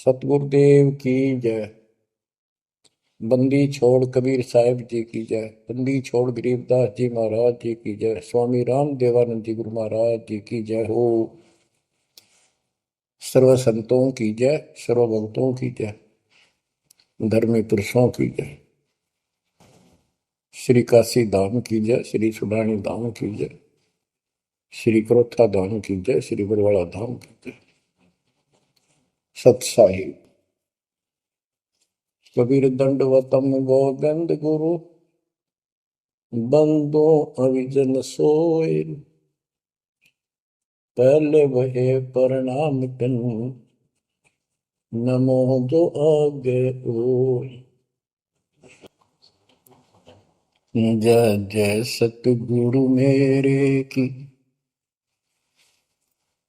सतगुरुदेव की जय। बंदी छोड़ कबीर साहिब जी की जय। बंदी छोड़ गरीबदास जी महाराज जी की जय। स्वामी राम देवानंद जी गुरु महाराज जी की जय हो। सर्व संतों की जय, सर्व भक्तों की जय, धर्मी पुरुषों की जय। श्री काशी धाम की जय, श्री सुडानी धाम की जय, श्री क्रोथा धाम की जय, श्री बरवाड़ा धाम की जय। सतसाहिब कबीर दंडवतम गोविंद गुरु, बंदो अविजन सोए। पहले वहे प्रणाम कन, नमो जो आगे ओय। जय जय सतगुरु मेरे की,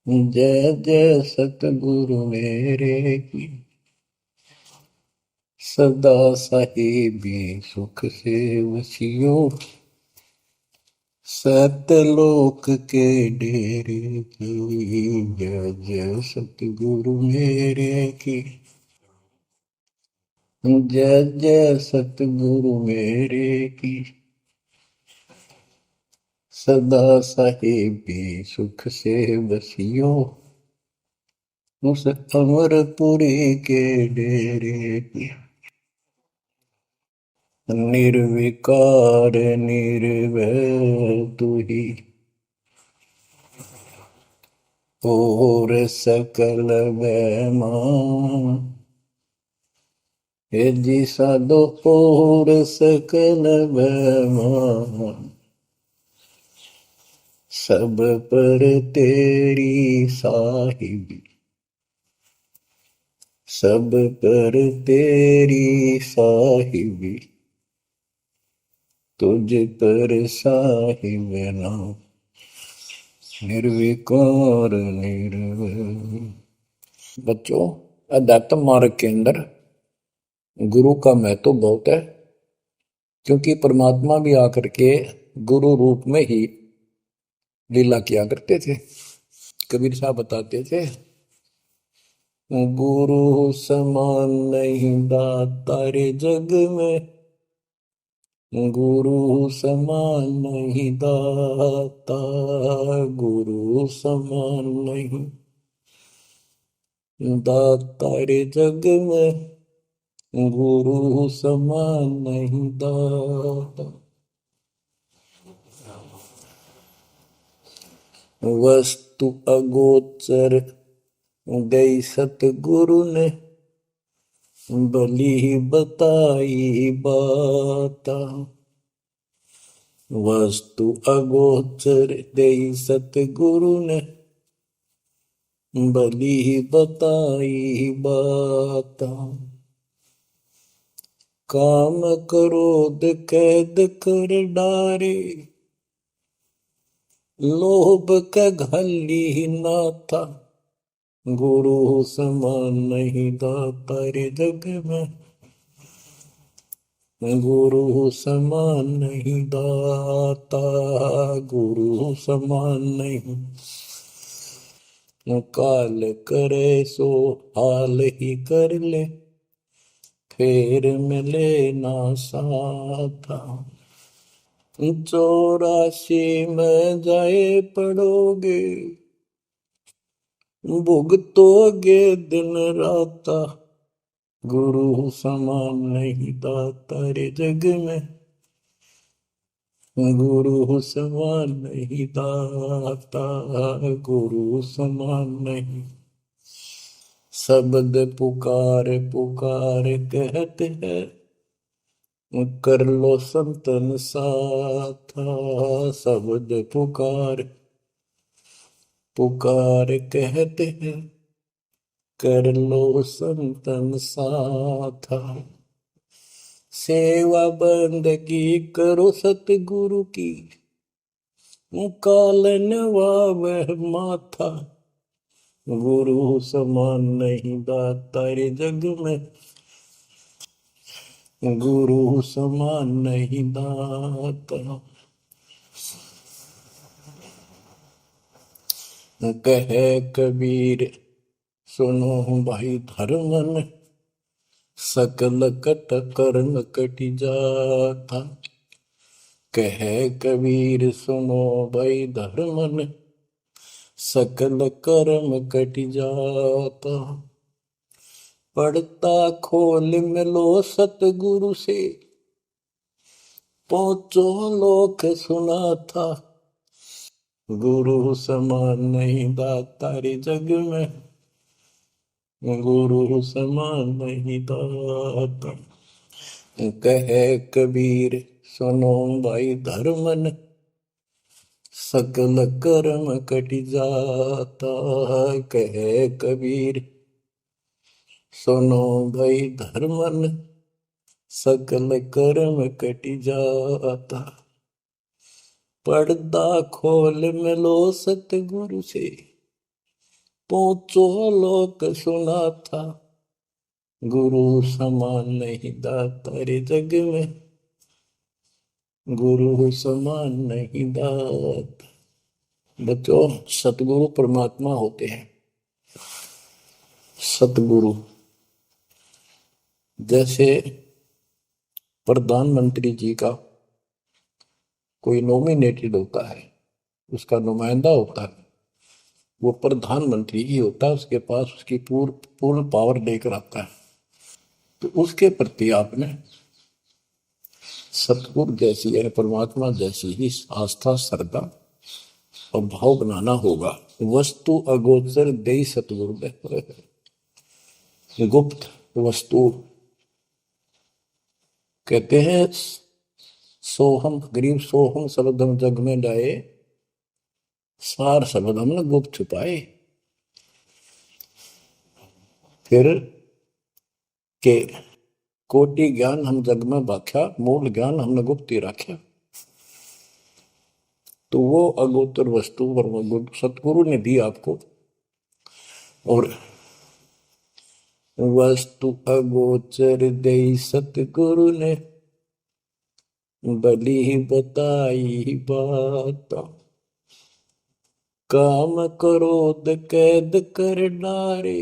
जय जय सतगुरु मेरे की। सदा साहिबी सुख से वसियो, सतलोक के डेरे की। जय जय सतगुरु मेरे की, जय जय सतगुरु मेरे की। सदा साहिबी सुख से बसियो, उस अमरपुरी के डेरे की। निर्विकार निर्भय तू ही, और सकल बैमान। हे जी साधो और सकल बैमान, सब पर तेरी साहिबी, सब पर तेरी साहिबी। तुझ पर साहिब नाम, निर्विकार निर्भय। बच्चों, अध्यात्म मार्ग के अंदर गुरु का महत्व बहुत है, क्योंकि परमात्मा भी आकर के गुरु रूप में ही लीला किया करते थे। कबीर साहब बताते थे, गुरु समान नहीं दाता रे जग में, गुरु समान नहीं दाता, गुरु समान नहीं दाता रे जग में, गुरु समान नहीं दाता। वस्तु अगोचर गई सतगुरु ने, भली बताई बाता। वस्तु अगोचर गई सतगुरु ने, भली बताई बाता। काम क्रोध कैद कर डारे, लोभ का घली ना था। गुरु समान नहीं दाता रे जग में, गुरु समान नहीं दाता, गुरु समान नहीं। काल करे सो हाल ही कर ले, फेर मिले ना साथा। 84 में जाए पड़ोगे, भुगतोगे दिन राता। गुरु समान नहीं दाता रे जग में, गुरु समान नहीं दाता, गुरु समान नहीं। शब्द पुकार पुकार कहते हैं, कर लो संतन साथा। शब्द पुकार पुकार कहते हैं, कर लो संतन साथा। सेवा बंदगी करो सतगुरु की, काल नवावह माथा। गुरु समान नहीं दाता रे जग में, गुरु समान नहीं दाता। कहे कबीर सुनो भाई धर्मन सकल कट कर्म कटि जाता। कह कबीर सुनो भाई धर्मन सकल कर्म कटि जाता। पढ़ता खोल मिलो सतगुरु से पहुंचो लोक सुना था। गुरु समान नहीं दाता रे जग में, गुरु समान नहीं दाता। कहे कबीर सुनो भाई धर्मन सकल कर्म कटि जाता। कहे कबीर सुनो भाई धर्मन सकल कर्म कटि जाता। पर्दा खोल मिलो सतगुरु से पहुंचो लोक सुना था। गुरु समान नहीं दाता रे जग में, गुरु समान नहीं दाता। बच्चों, सतगुरु परमात्मा होते हैं। सतगुरु जैसे प्रधानमंत्री जी का कोई नॉमिनेटेड होता है, उसका नुमाइंदा होता है, वो प्रधानमंत्री ही होता है, उसके पास उसकी पूर्ण पावर लेकर आता है। तो उसके प्रति आपने सतगुरु जैसी है, परमात्मा जैसी ही आस्था श्रद्धा और भाव बनाना होगा। वस्तु अगोचर दे सतगुरु दे, गुप्त वस्तु कहते हैं। सोहम गरीब सोहम शब्द हम जग में लाए, सार शब्द हमने गुप्त छुपाए। फिर के कोटि ज्ञान हम जग में बाख्या, मूल ज्ञान हमने गुप्त ही रखा। तो वो अगोचर वस्तु सतगुरु ने दी आपको। और वस्तु अगोचर दे सतगुरु ने बली बताई बात। काम क्रोध कैद कर डारे,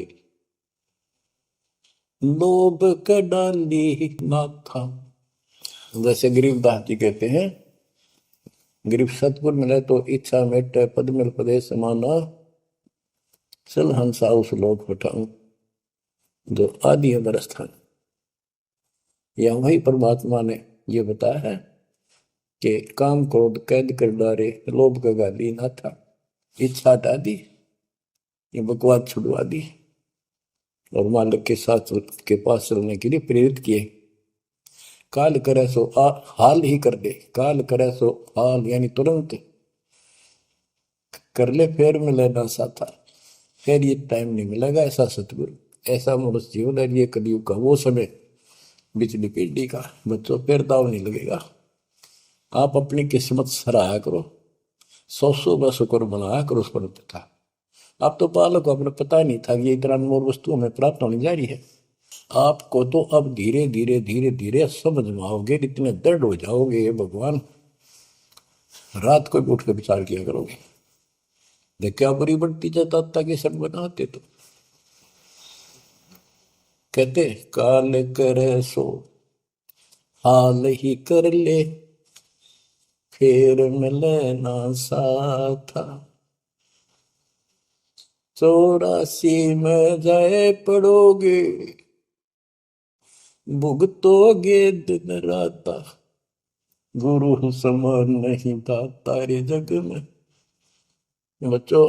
लोभ का डाली माथा। जैसे गरीबदास जी कहते हैं, गरीब सतगुरु मिले तो इच्छा मेटे, पद मिल पदे समाना, चल हंसा उस लोक उठाऊं जो आदि अमर स्थान। या वही परमात्मा ने ये बताया है कि काम क्रोध कैद कर डारे, लोभ का गाली ना था, इच्छा हटा दी, ये बकवास छुड़वा दी और मालिक के साथ के पास चलने के लिए प्रेरित किए। काल करे सो हाल ही कर दे, काल करे सो हाल यानी तुरंत कर ले, फिर मिले ना साथा, फिर ये टाइम नहीं मिलेगा। ऐसा सतगुरु, ऐसा मनुष्य जीवन है ये कलयुग का वो समय, बिजली पीढ़ी का। बच्चों, फिर दाव नहीं लगेगा। आप अपनी किस्मत सराहा करो, 100 शुक्र बनाया करो उस पर था। अब तो बालक को अपने पता नहीं था कि ये इतना अनमोल वस्तु हमें प्राप्त होने जा रही है। आपको तो अब धीरे धीरे धीरे धीरे समझ में आओगे, इतने दृढ़ हो जाओगे, ये भगवान रात को भी उठ कर विचार किया करोगे। देखा बड़ी बढ़ती जाता कि सब बनाते तो कहते काल करे सो हाल ही कर ले, फिर मिले ना साथा। 84 में जाए पड़ोगे, भुगतोगे दिन राता। गुरु समान नहीं दाता रे जग में। बच्चों,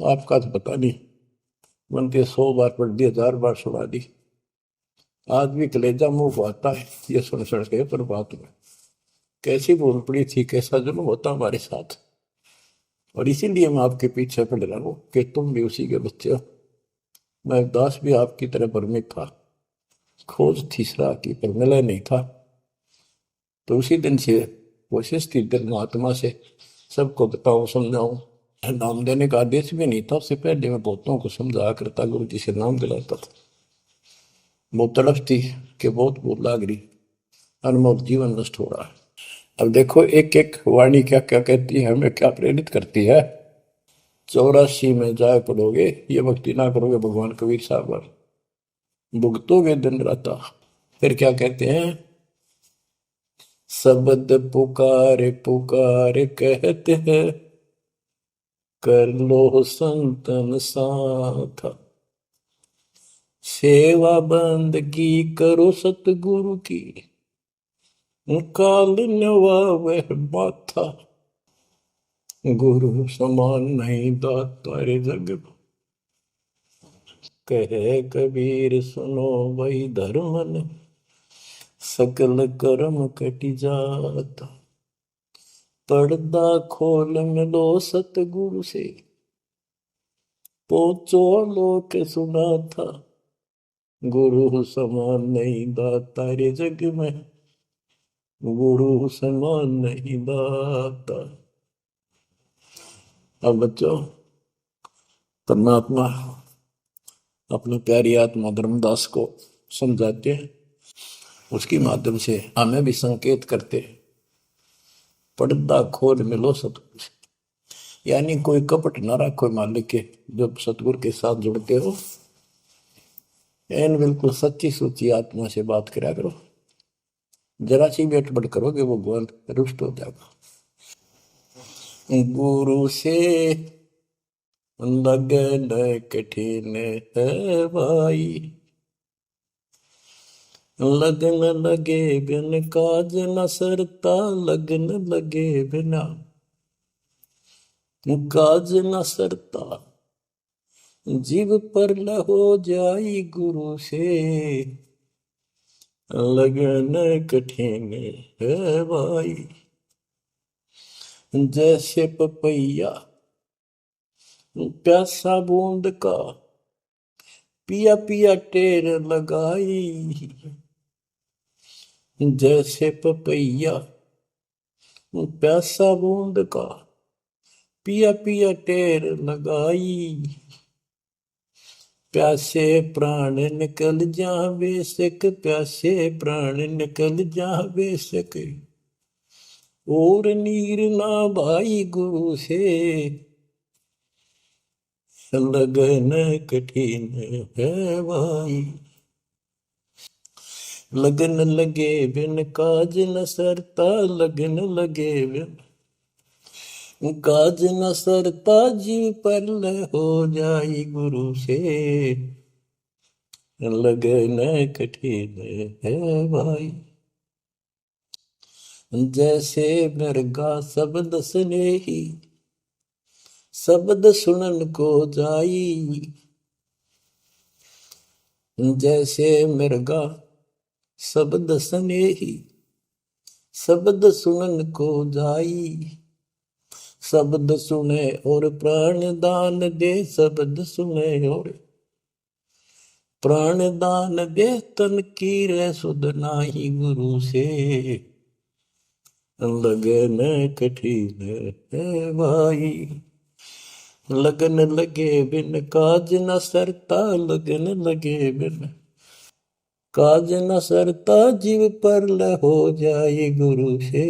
आपका तो पता नहीं, बनते 100 बार पढ़ दी, 1000 बार सुना दी, आज भी कलेजा मुंह को आता है ये सुन सुन के। पर बात में कैसी भूल पड़ी थी, कैसा जुल्म होता हमारे साथ। और इसीलिए मैं आपके पीछे पड़ रहा हूँ कि तुम भी उसी के बच्चे हो। मैं दास भी आपकी तरह भ्रमित था, खोज तीसरा की पर मिला नहीं था। तो उसी दिन से कोशिश थी महात्मा से सबको बताऊं समझाऊं। नाम देने का आदेश भी नहीं था, उससे पहले मैं बहुतों को समझाया करता, गुरु जी से नाम दिलाता था। बहुत तड़फ थी कि बहुत भूल लाग रही, अनमोल जीवन नष्ट हो रहा है। अब देखो एक एक वाणी क्या क्या कहती है, हमें क्या प्रेरित करती है। 84 में जाए पड़ोगे, ये भक्ति ना करोगे भगवान कबीर साहब पर, भुगतोगे दिन रात। फिर क्या कहते हैं, शब्द पुकार पुकार कहते हैं, कर लो संतन साथ, सेवा बंदगी करो सतगुरु की, काल नवावे माथा, गुरु समान नहीं दाता रे जग में। कहे कबीर सुनो वही धर्मन, सकल कर्म कटि जाता, पर्दा खोल मिलो सतगुरु से, पोचो लोक सुना था, गुरु समान नहीं दाता रे जग में, गुरु समान नहीं दाता। अब बच्चों, परमात्मा अपनी प्यारी आत्मा धर्मदास को समझाते हैं, उसके माध्यम से हमें भी संकेत करते हैं, पर्दा खोल मिलो सतगुरु से, यानी कोई कपट ना रखो मालिक के, जब सतगुरु के साथ जुड़ते हो एन बिल्कुल सच्ची सुच्ची आत्मा से बात करा करो, जरा सी भी अटपट करोगे वो भगवान रुष्ट हो जाएगा। गुरु से लगन कठिन है भाई, लगन लगे बिन काज न सरता, लगन लगे बिना काज न सरता, जीव पर हो जाई गुरु से, लगन कठिन है भाई। जैसे पपैया प्यासा बूंद का, पिया पिया टेर लगाई, जैसे पपैया प्यासा बूंद का, पिया पिया टेर लगाई, प्यासे प्राण निकल जा बेशक, प्यासे प्राण निकल जा बेशक, और नीर ना भाई गुरु से, लगन कठिन है भाई। लगन लगे बिन काज न सरता, लगन लगे बिन काज न सरता, जीव पर हो जाई गुरु से, लगन कठिन है भाई। जैसे मृगा शब्द स्नेही, शब्द सुनन को जाई, जैसे मृगा शब्द स्नेही, शब्द सुनन को जाई, शब्द सुने और प्राण दान दे, शब्द सुने और प्राण दान दे, तन की रे सुध नाही गुरु से, लगन कठिन है भाई। लगन लगे बिन काज न सरता, लगन लगे बिन काज न सरता, जीव पर हो जाए गुरु से,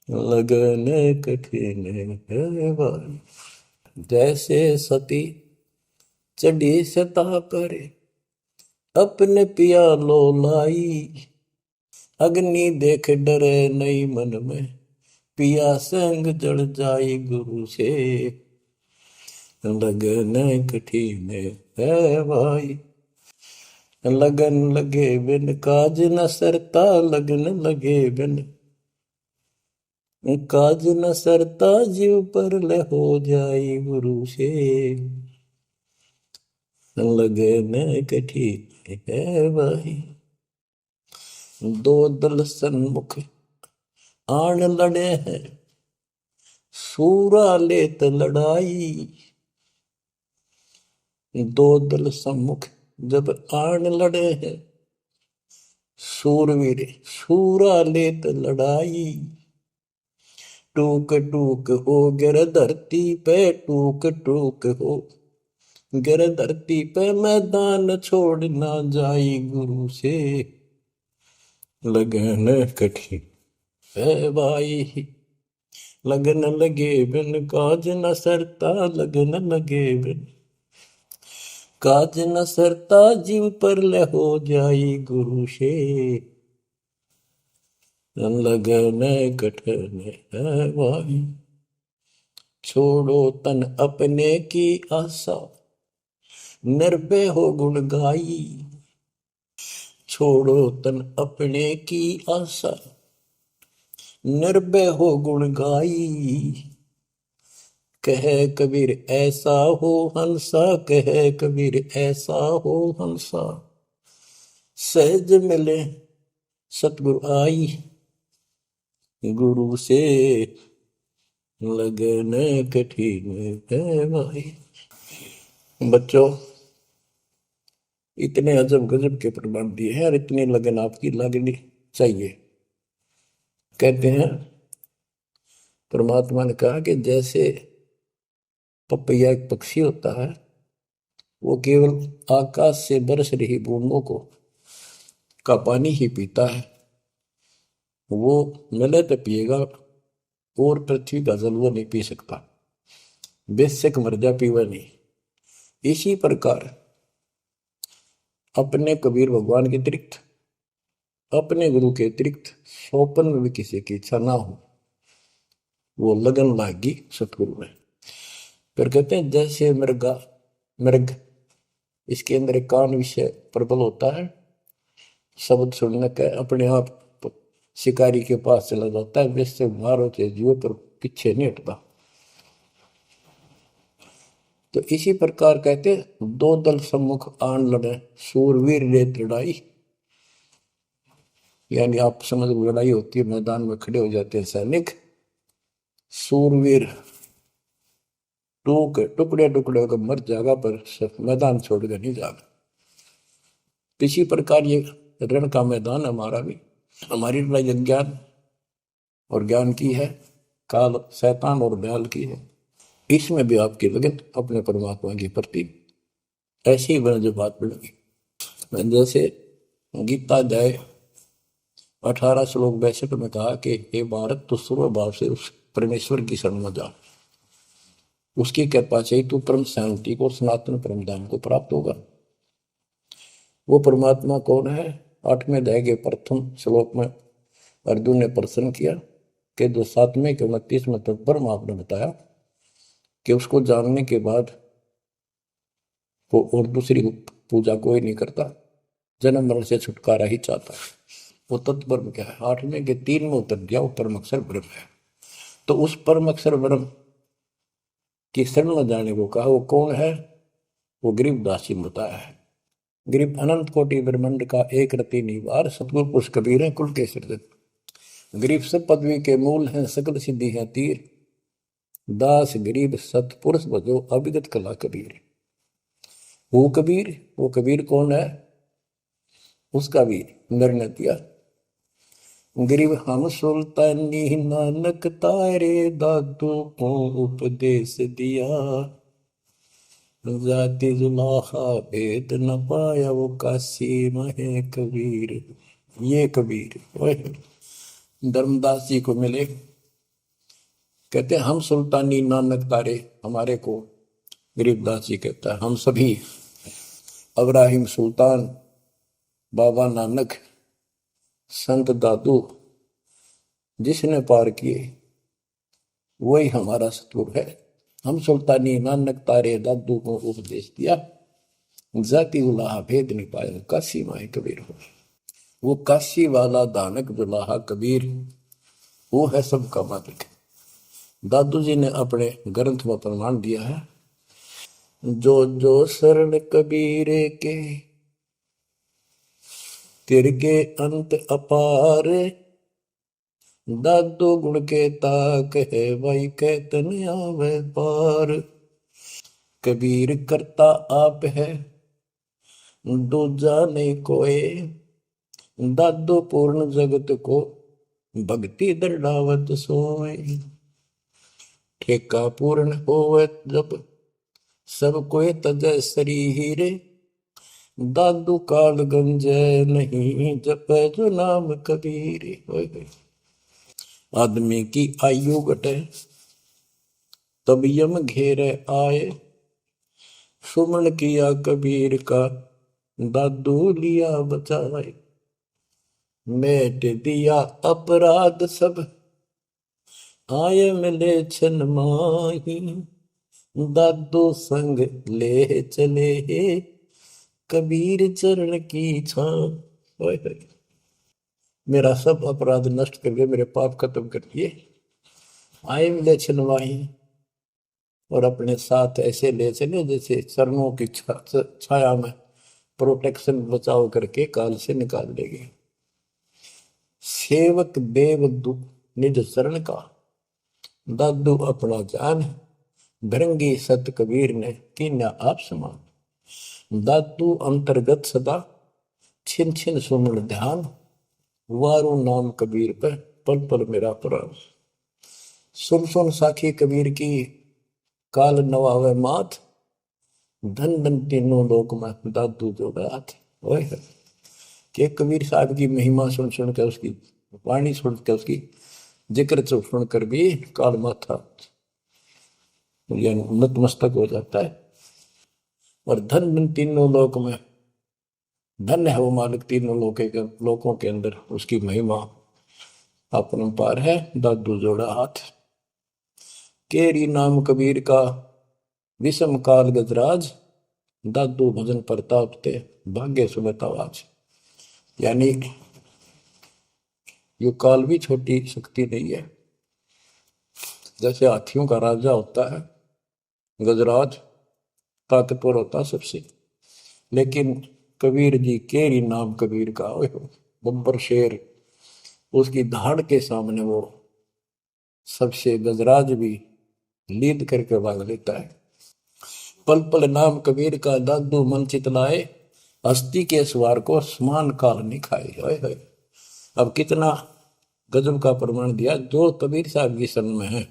लगन कठिन है भाई। जैसे सती चढ़ी सता पर, अपने पिया लो लाई, अग्नि देख डरे नहीं मन में, पिया संग जड़ जाए गुरु से, लगन कठिन है भाई। लगन लगे बिन काज न सरता, लगन लगे बिन काज न सरता, जीव पर हो जाए गुरु से, लगन कठिन है भाई। दो दल सन्मुख आन लड़े हैं, सूरा लेत लड़ाई, दो दल सम्मुख जब आन लड़े हैं, सूरवीर सूरा लेत लड़ाई, टूक टूक हो गिर धरती पे, टूक टूक हो गिर धरती पे, मैदान छोड़ ना जाई गुरु से, लगन कठिन है भाई। लगन लगे बिन काज न सरता, लगन लगे बिन काज न सरता, जीव पर ले हो जाई गुरु से, लगन कठन है भाई। छोड़ो तन अपने की आशा, निर्भय हो गुण गाई। छोड़ो तन अपने की आशा, निर्भय हो गुण गाई। कहे कबीर ऐसा हो हंसा, कहे कबीर ऐसा हो हंसा, सहज मिले सतगुरु आई। गुरु से लगन कठिन है भाई। बच्चों, इतने अजब गजब के प्रमाण दिए हैं और इतनी लगन आपकी लगनी चाहिए। कहते हैं परमात्मा ने कहा कि जैसे पपैया एक पक्षी होता है, वो केवल आकाश से बरस रही बूंदों को का पानी ही पीता है, वो मिले तो पिएगा, और पृथ्वी का जल वो नहीं पी सकता, बेशक मर जा पीवा नहीं। इसी प्रकार अपने कबीर भगवान के अतिरिक्त, अपने गुरु के अतिरिक्त सोपन में भी किसी की इच्छा ना हो, वो लगन लागी सतगुरु में। फिर कहते हैं जैसे मृग, इसके अंदर एक कान विषय प्रबल होता है, शब्द सुनने का अपने आप शिकारी के पास चला जाता है, वैसे मारो चाहे जीव पर पीछे नहीं हटता। तो इसी प्रकार कहते दो दल सम्मुख आन लड़े, सूरवीर रेत लड़ाई। यानी आप समझ लड़ाई होती है, मैदान में खड़े हो जाते हैं सैनिक, सूरवीर टुकड़े टुकड़े होकर मर जाएगा, पर मैदान छोड़कर नहीं जाएगा। इसी प्रकार ये रण का मैदान हमारा भी, हमारी लड़ाई अज्ञान और ज्ञान की है, काल शैतान और दयाल की है। इसमें भी आपकी लगन अपने परमात्मा के प्रति ऐसी ही बन जो बात बढ़ेगी। जैसे गीता अध्याय 18 श्लोक 62 में कहा कि हे भारत, तो सर्व भाव से उस परमेश्वर की शरण में जा, उसकी कृपा से तू परम शांति को, सनातन परम धाम को प्राप्त होगा। वो परमात्मा कौन है? 8वें अध्याय के प्रथम श्लोक में अर्जुन ने प्रश्न किया कि जो 7वें के 29वें तक परम आपने बताया कि उसको जानने के बाद वो और दूसरी पूजा कोई नहीं करता, जन्म मरण से छुटकारा ही चाहता है। वो तत्पर क्या है? 8वें के 3 में उत्तर दिया, वो परम अक्षर ब्रह्म है। तो उस परम अक्षर ब्रह्म की शरण में जाने को कहा। वो कौन है? वो गरीबदास जी बताया है। गरीब अनंत कोटि ब्रह्मांड का एक रति निवार, सतगुरु पुरुष कबीर है कुल के सृजन। गरीब सब पदवी के मूल हैं, सकल सिद्धि है तीर, दास गरीब सतपुरुष भजो अभिगत कला कबीर। वो कबीर कौन है? उसका भी निर्णय दिया। गरीब हम सुल्तानी नानक तारे, दादू को उपदेश दिया, जाति जुलाहा भेद न पाया, वो काशी महे कबीर। ये कबीर धर्मदास जी को मिले, कहते हैं हम सुल्तानी नानक तारे, हमारे को गरीबदास जी कहता है हम सभी अब्राहिम सुल्तान, बाबा नानक, संत दादू जिसने पार किए वही हमारा सतगुरु है। हम सुल्तानी नानक तारे, दादू को उपदेश दिया, जाति उलाहा भेद नहीं पाया, काशी माए कबीर हो। वो काशी वाला दानक दुलाहा कबीर, वो है सबका मालिक। दादू जी ने अपने ग्रंथ में प्रमाण दिया है, जो जो शरण कबीरे के, तिरके अंत अपार, दादू गुण के ताक है, वही कहतन आवे पार। कबीर करता आप है, दूजा नहीं कोई, दादू पूर्ण जगत को, भक्ति दृढ़ावत सोए। ठेका पूर्ण होवे जब, सब कोई तजय शरीर, दादू काल गंजय नहीं, जपे जो नाम कबीर। आदमी की आयु घटे, तब यम घेरे आए। सुमन किया कबीर का, दादू लिया बचाए। मेट दिया अपराध सब, आए मिले छन माही। दादू संग ले चले, कबीर चरण की छां। मेरा सब अपराध नष्ट कर दिए, मेरे पाप खत्म कर दिए। आए मिले छन माही, और अपने साथ ऐसे ले चले जैसे चरणों की छाया में प्रोटेक्शन बचाव करके काल से निकाल लेंगे। सेवक देव निज शरण का, दादू अपना जान। भृंगी सत कबीर ने कीन्या आप समान। दादू अंतर्गत सदा, छिन छिन सुमन ध्यान। वारू नाम कबीर पे, पल पल मेरा प्राण। सुन सुन साखी कबीर की, काल नवावे माथ। धन धन तीनों लोक में, दादू जोड़ा हाथ। ओए कि कबीर साहब की महिमा सुन सुन के, उसकी वाणी सुन के, उसकी जिक्र सुन कर भी काल माथा नतमस्तक हो जाता है। और धन धन तीनों लोक में, धन है वो मालिक तीनों लोकों के अंदर, उसकी महिमा अपरंपार है। दादू जोड़ा हाथ। केरी नाम कबीर का, विषम काल गजराज। दादू भजन प्रताप ते, भाग्य सुबह आवाज। यानी ये काल भी छोटी शक्ति नहीं है। जैसे हाथियों का राजा होता है गजराज, ताकतवर होता सबसे, लेकिन कबीर जी, केरी नाम कबीर का, बब्बर शेर, उसकी धाड़ के सामने वो सबसे गजराज भी लीद करके भाग लेता है। पल पल नाम कबीर का, दादू मन चितलाए। हस्ती के सवार को समान काल नहीं खाए। अब कितना गजब का प्रमाण दिया। जो कबीर साहब की शरण में है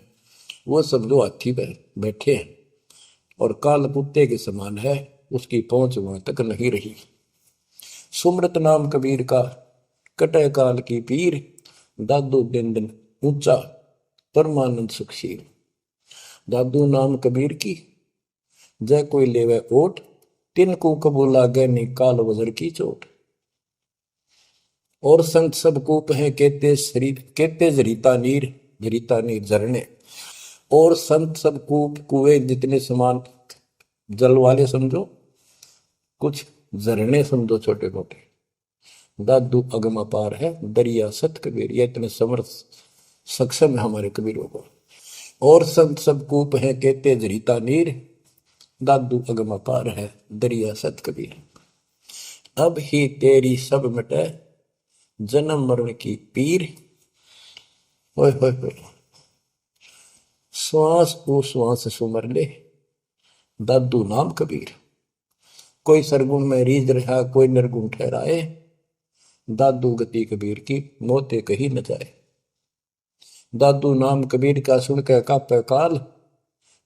वो समझो हाथी पे बैठे हैं, और काल कुत्ते के समान है, उसकी पहुंच वहां तक नहीं रही। सुमृत नाम कबीर का, कटे काल की पीर। दादू दिन दिन ऊंचा, परमानंद सुखशील। दादू नाम कबीर की, जय कोई लेवे ओट। तिनको कबू लागे नी काल वजर की चोट। और संत सब कूप है, कहते शरीर कहते जरीता नीर। जरीता नीर झरने। और संत सब कूप कुएं जितने समान, जल वाले समझो, कुछ झरने समझो छोटे मोटे। दादू अगम अपार है, दरिया सत कबीर। ये इतने समर्थ सक्षम है हमारे कबीरों को। और संत सब कूप है, कहते जरीता नीर। दादू अगम अपार है, दरिया सत कबीर। अब ही तेरी सब मिटे, जन्म मरण की पीर। ओए होए होए, श्वास को श्वास सुमर ले, दादू नाम कबीर। कोई सरगुण में रीझ रहा, कोई निर्गुण ठहराए। दादू गति कबीर की, मोते कही न जाए। दादू नाम कबीर का, सुन के कापे काल।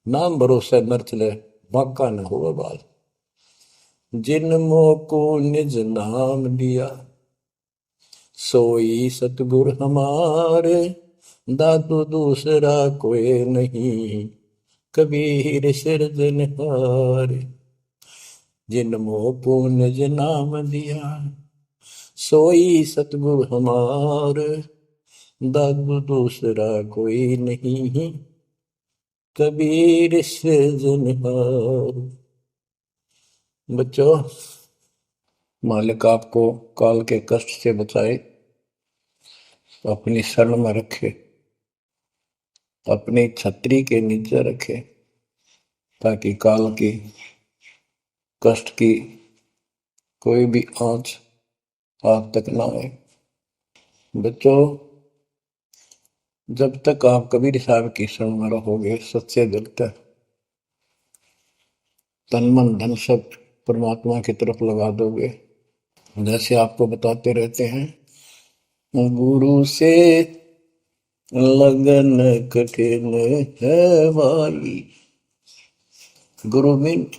नाम भरोसे नर चले, बांका न हो बाल। जिन मोह को निज नाम लिया, सोई सतगुर हमारे। दादू दूसरा कोई नहीं, कबीर सिरजनहार। जिन मोह को निज नाम दिया, सोई सतगुर हमार। दादू दूसरा कोई नहीं, कबीर सिरजनहार। बच्चों, मालिक आपको काल के कष्ट से बचाए, अपनी शरण में रखे, अपनी छतरी के नीचे रखे, ताकि काल की कष्ट की कोई भी आंच आप तक ना आए। बच्चों, जब तक आप कबीर साहब की शरण में रहोगे, सच्चे दिल तक तन मन धन सब परमात्मा की तरफ लगा दोगे। जैसे आपको बताते रहते हैं, गुरु से लगन कठिन है भाई। गुरु मीन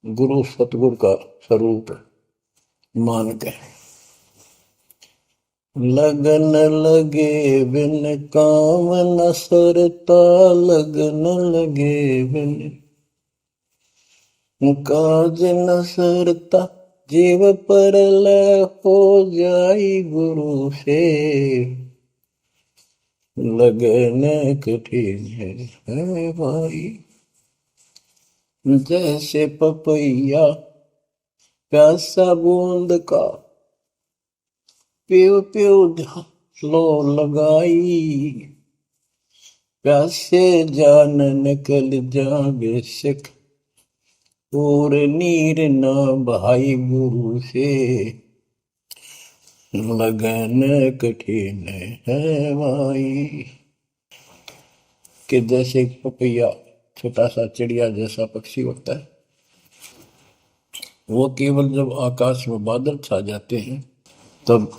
गुरु सतगुरु का स्वरूप मान के, लगन लगे बिन काम न सरता, लगन लगे बिन काज न सरता, जीव पर लय हो जाई गुरु से, लगन कठिन है भाई। जैसे पपैया प्यासा बूंद का, प्यो प्यो लो लगाई, प्यासे जान निकल जावे सिख, और नीर न भाई गुरु से, लगन कठिन है भाई। कि जैसे पपैया छोटा सा चिड़िया जैसा पक्षी होता है, वो केवल जब आकाश में बादल छा जाते हैं तब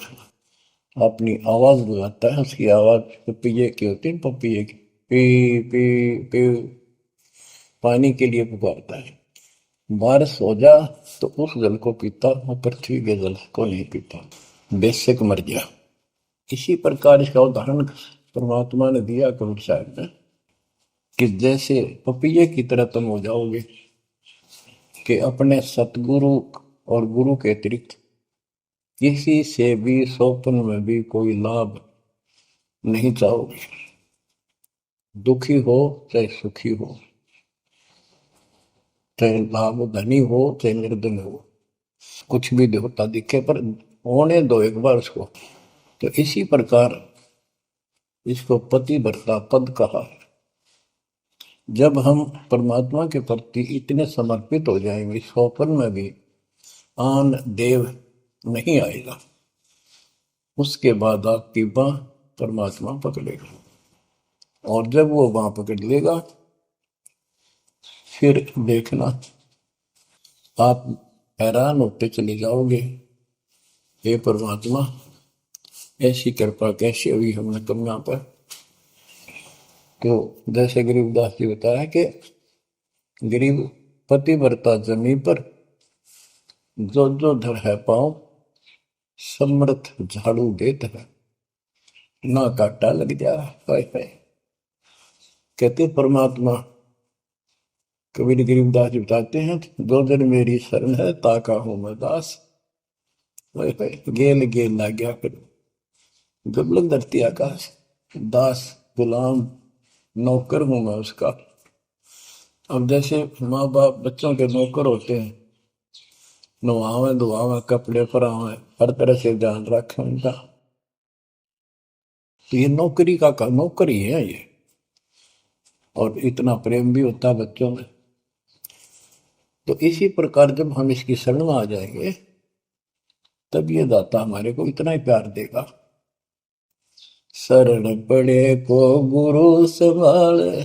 अपनी आवाज लगाता है। उसकी आवाज पपैये की होती है, पपैये की पी पी पी, पानी के लिए पुकारता है। बारिश हो जा तो उस जल को पीता, वो पृथ्वी के जल को नहीं पीता, बेशक मर गया। इसी प्रकार इसका उदाहरण परमात्मा ने दिया कबीर साहब ने कि जैसे पपैये की तरह तुम हो जाओगे कि अपने सतगुरु और गुरु के अतिरिक्त किसी से भी स्वप्न में भी कोई लाभ नहीं चाहोगे। दुखी हो चाहे सुखी हो, चाहे लाभ धनी हो चाहे निर्धन हो, कुछ भी देवता दिखे पर होने दो एक बार उसको। तो इसी प्रकार इसको पतिव्रता पद कहा। जब हम परमात्मा के प्रति इतने समर्पित हो जाएंगे, स्वप्न में भी आन देव नहीं आएगा, उसके बाद आपकी बाह परमात्मा पकड़ेगा। और जब वो बाह पकड़ लेगा फिर देखना आप हैरान होते चले जाओगे, हे परमात्मा ऐसी कृपा कैसे हुई हमने कन्या पर। तो जैसे गरीबदास जी बताया कि गरीब पतिव्रता जमी पर, जो जो धर है पाँव, समर्थ झाड़ू देत है, ना काटा लग जा। कहते परमात्मा कबीर गरीबदास जी बताते हैं, दो दिन मेरी शरण है ताका हूं मैं दास, गेल गेल ला गया फिर दुर्लभ धरती आकाश, दास गुलाम नौकर हूं मैं उसका। अब जैसे माँ बाप बच्चों के नौकर होते हैं, नवावे धुआवे कपड़े परावे हर तरह से ध्यान रखें उनका, तो ये नौकरी का नौकर ही है ये। और इतना प्रेम भी होता है बच्चों में। तो इसी प्रकार जब हम इसकी शरण में आ जाएंगे तब ये दाता हमारे को इतना ही प्यार देगा। शरण पड़े को गुरु संभाले,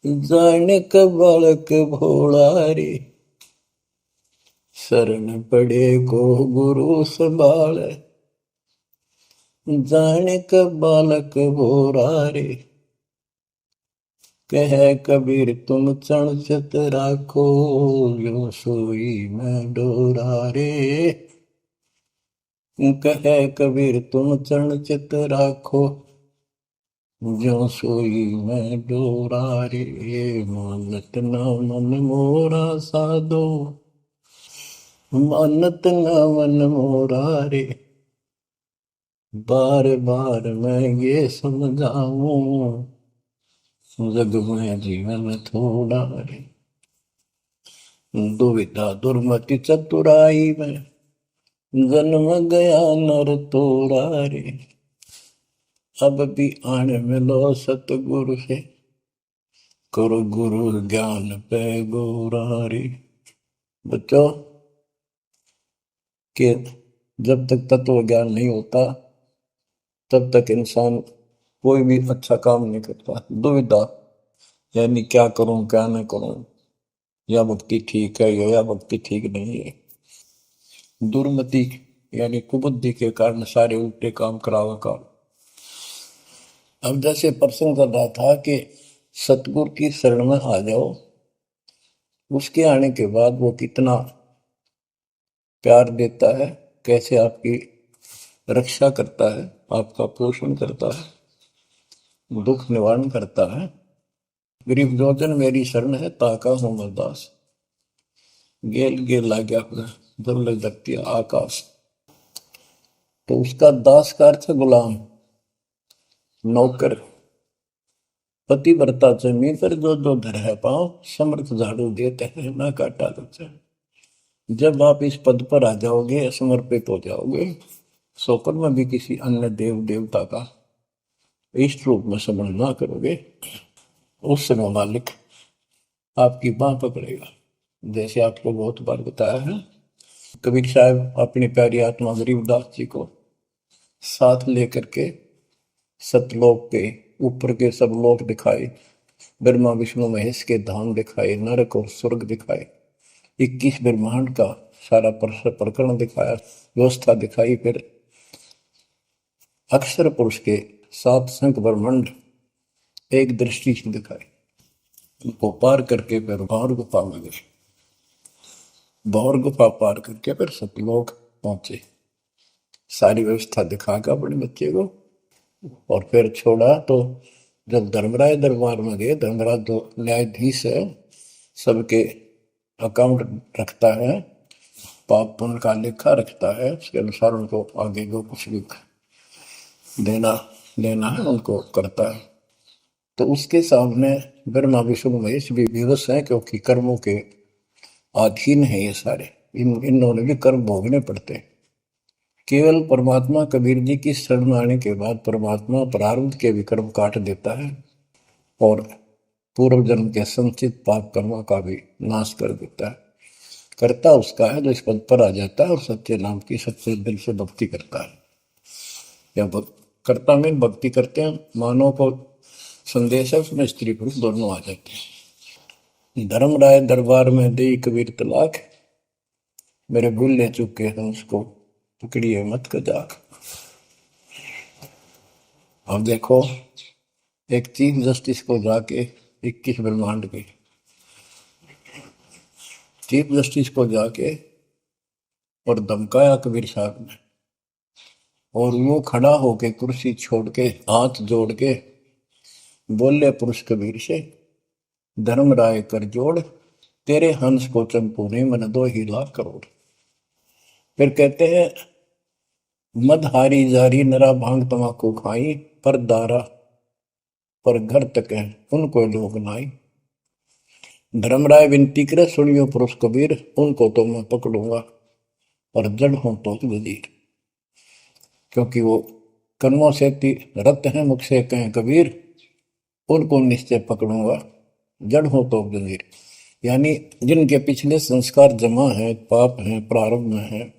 जाने का बालक भोला रे, शरण पड़े को गुरु संभाले, जाने का बालक भोला रे, कह कबीर तुम चण चित राखो, यो सोई मैं डोरा रे, कह कबीर तुम चरण चित राखो, जो सोई मैं डोरा रे, मानत न मन मोरा साधो, मानत न मन मोरा रे, बार बार मैं ये समझाऊं, जग में जीवन थोड़ा रे, दुविधा दुर्मति चतुराई में जन्म गया नर तोड़ा रे, अब भी आन मिलो सतगुरु से, करो गुरु ज्ञान पे गोरा रे। बच्चों कि जब तक तत्व ज्ञान नहीं होता तब तक इंसान कोई भी अच्छा काम नहीं करता। दुविधा यानी क्या करूं क्या नहीं करूं, या भक्ति ठीक है या भक्ति ठीक नहीं है। दुर्मति यानी कुबुद्धि के कारण सारे उल्टे काम करावा काम। अब जैसे प्रसंग कर रहा था कि सतगुरु की शरण में आ जाओ, उसके आने के बाद वो कितना प्यार देता है, कैसे आपकी रक्षा करता है, आपका पोषण करता है, दुख निवारण करता है। गरीब जोजन मेरी शरण है, ताका हूं मैं दास। गेल गेल ला गया जब लग धरती आकाश। तो उसका दास का अर्थ है गुलाम, नौकर। पति व्रता जमी पर जो जो धर है पाँव, समर्थ झाड़ू देते हैं ना काटा करते हैं। जब आप इस पद पर आ जाओगे, समर्पित हो जाओगे, सोकर में भी किसी अन्य देव देवता का इष्ट रूप में समझ ना करोगे, उस समय मालिक आपकी बाह पकड़ेगा। जैसे आपको बहुत बार बताया है, कबीर साहब अपनी प्यारी आत्मा गरीबदास जी को साथ लेकर के सतलोक के ऊपर के सब लोक दिखाए, ब्रह्मा विष्णु महेश के धाम दिखाए, नरक और स्वर्ग दिखाए, 21 ब्रह्मांड का सारा प्रकरण दिखाया, व्यवस्था दिखाई। फिर अक्षर पुरुष के 7 संख ब्रह्मांड एक दृष्टि से दिखाए। उनको पार करके फिर भौर गुफा में गए, भौर गुफा पार करके फिर सतलोक पहुंचे। सारी व्यवस्था दिखाकर अपने बच्चे को और फिर छोड़ा। तो जब धर्मराय दरबार में गए, धर्मराज जो न्यायाधीश है, सबके अकाउंट रखता है, पाप पुण्य का लेखा रखता है, उसके अनुसार उनको आगे जो कुछ भी देना लेना है उनको करता है। तो उसके सामने ब्रह्मा विष्णु महेश भी विवश है, क्योंकि कर्मों के अधीन है ये सारे, इन्होंने भी कर्म भोगने पड़ते हैं। केवल परमात्मा कबीर जी की शरण आने के बाद परमात्मा प्रारब्ध के भी कर्म काट देता है और पूर्व जन्म के संचित पाप कर्मों का भी नाश कर देता है। करता उसका है जो इस पद पर आ जाता है और सच्चे नाम की सच्चे दिल से भक्ति करता है। या करता में भक्ति करते हैं, मानव को संदेश है, उसमें स्त्री पुरुष दोनों आ जाते हैं। धर्मराय दरबार में दे कबीर तलाक, मेरे भूल ले चुके हैं उसको पकड़िए मत कजाक। अब देखो, एक चीफ जस्टिस को जाके 21 ब्रह्मांड के चीफ जस्टिस को जाके और धमकाया कबीर साहब ने, और वो खड़ा होके कुर्सी छोड़ के हाथ जोड़ के बोले पुरुष कबीर से, धर्मराय कर जोड़, तेरे हंस को चंपू ने मन 2 लाख करोड़। फिर कहते हैं, मद हारी जारी नरा भांग तमाकू खाई, पर दारा पर घर तक है उनको लोग नाई। धर्मराय विनती करे, सुनियो पुरुष कबीर, उनको तो मैं पकड़ूंगा और जड़ हूं तो वजीर। क्योंकि वो कर्मों से रत हैं, मुख से कहें कबीर, उनको निश्चय पकड़ूंगा, जड़ हो तो वजीर। यानी जिनके पिछले संस्कार जमा है, पाप है, प्रारंभ में है,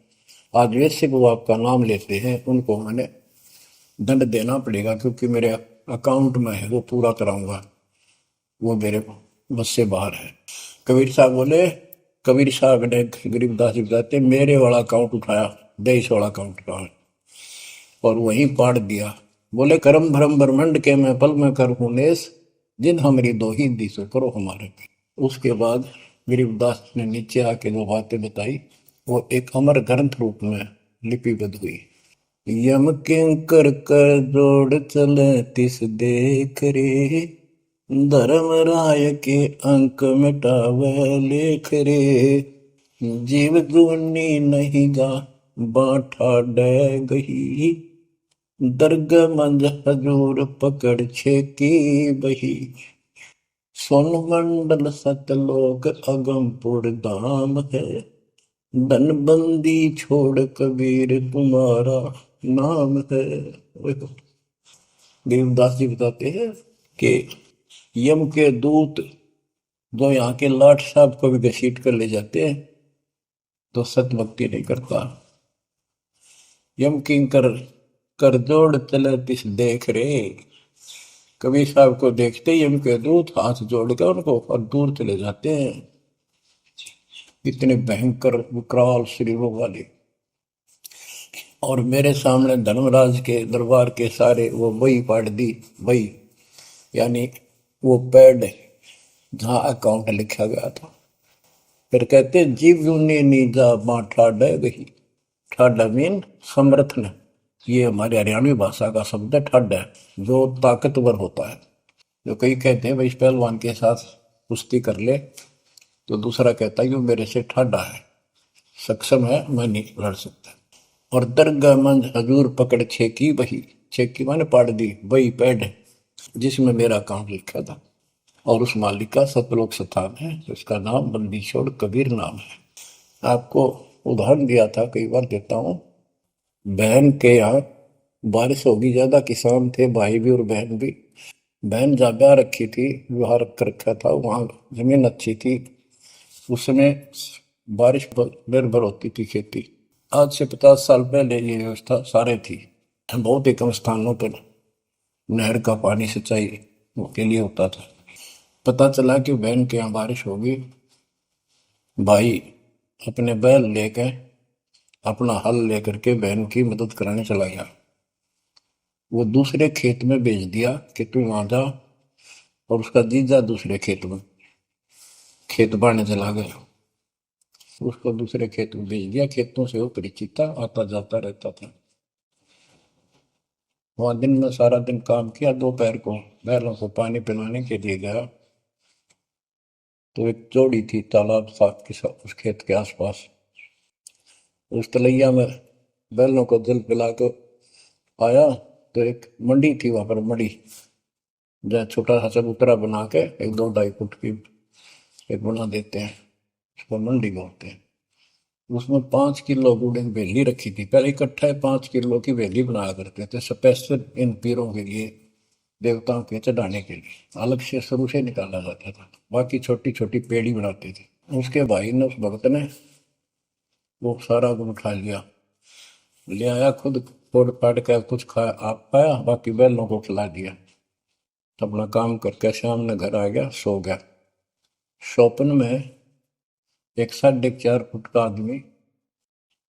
आज वैसे वो आपका नाम लेते हैं, उनको मैंने दंड देना पड़ेगा, क्योंकि मेरे अकाउंट में है, वो पूरा कराऊंगा, वो मेरे बस से बाहर है। कबीर साहब बोले, कबीर साहब ने गरीबदास जी बताते, मेरे वाला अकाउंट उठाया, 23 वाला अकाउंट का, और वहीं पाड़ दिया। बोले, करम भरम ब्रह्मंड के मैं पल में कर हूं नेस, जिन हमारी दो ही दी सो करो हमारे पे। उसके बाद गरीबदास ने नीचे आके जो बातें बताई, वो एक अमर ग्रंथ रूप में लिपिबद्ध हुई। यम किंकर कर जोड़ चले तिस देख रे, धर्म राय के अंक मिटावे लेख रे, जीव जूनी नहीं गा बाठा डे गही, दर्ग मंज हजूर पकड़ छेकी बही, सोन मंडल सतलोक अगमपुर धाम है, धनबंदी छोड़ कबीर तुम्हारा नाम है। देवदास जी बताते हैं कि यम के दूत जो यहाँ के लाट साहब को भी घसीट कर ले जाते हैं, तो सत भक्ति नहीं करता। यम किंकर कर जोड़ चले तिस देख रे, कबीर साहब को देखते ही यम के दूत हाथ जोड़ कर उनको और दूर चले जाते हैं। इतने भयंकर विकराल शरीरों वाले। और मेरे सामने धर्मराज के दरबार के सारे वो बही पाट दी, बही यानी वो पैड जहाँ अकाउंट लिखा गया था। फिर कहते, जीव यूनी नीजा मां ठाडा गही, ठाडा मीन समर्थ ने, ये हमारी हरियाणवी भाषा का शब्द है ठड है, जो ताकतवर होता है। जो कई कहते हैं भाई इस पहलवान के साथ कुश्ती कर ले, तो दूसरा कहता है ये मेरे से ठंडा है, सक्षम है, मैं नहीं लड़ सकता। और दरगाह मंज हजूर पकड़ छेकी वही, छेकी माने पाड़ दी वही पैड है जिसमें मेरा काम लिखा था। और उस मालिक का सतलोक स्थान है, उसका नाम बंदी छोड़ कबीर नाम है। आपको उदाहरण दिया था, कई बार देता हूँ। बहन के यहाँ बारिश होगी ज्यादा, किसान थे भाई भी और बहन भी। बहन जागा रखी थी, विवाह रख रखा था, वहां जमीन अच्छी थी, उसमें बारिश पर निर्भर होती थी खेती। आज से 50 साल पहले ये व्यवस्था सारे थी। बहुत ही कम स्थानों पर नहर का पानी सिंचाई के लिए होता था। पता चला कि बहन के यहाँ बारिश होगी, भाई अपने बैल लेकर, अपना हल लेकर के बहन की मदद कराने चला गया। वो दूसरे खेत में भेज दिया कि तू वहां जा, और उसका जीजा दूसरे खेत में खेत बाड़ने चला गया। उसको दूसरे खेत में भेज दिया, खेतों से वो परिचित था, आता जाता रहता था। वहां दिन में सारा दिन काम किया, दोपहर को बैलों को पानी पिलाने के लिए गया, तो एक जोड़ी थी तालाब साथ के साथ उस खेत के आसपास। उस तलैया में बैलों को जल पिला कर आया, तो एक मंडी थी वहां पर, मंडी जहाँ छोटा सा चबूतरा बना के 1-2 ढाई फुट की एक बना देते हैं, उसको मंडी बोलते हैं। उसमें 5 किलो गुड़ की वेली रखी थी, पहले इकट्ठा 5 किलो की वेली बनाया करते थे स्पेशल इन पीरों के लिए, देवताओं के चढ़ाने के लिए अलग से शुरू से निकाला जाता था। बाकी छोटी छोटी पेड़ी बनाते थे। उसके भाई ने, उस भक्त ने, वो सारा गुड़ खा लिया, ले आया खुद, फोड़ फाड़ कर कुछ खा आप पाया, बाकी बैलों को खिला दिया। अपना काम करके शाम में घर आ गया, सो गया। स्वप्न में एक 4.5 फुट का आदमी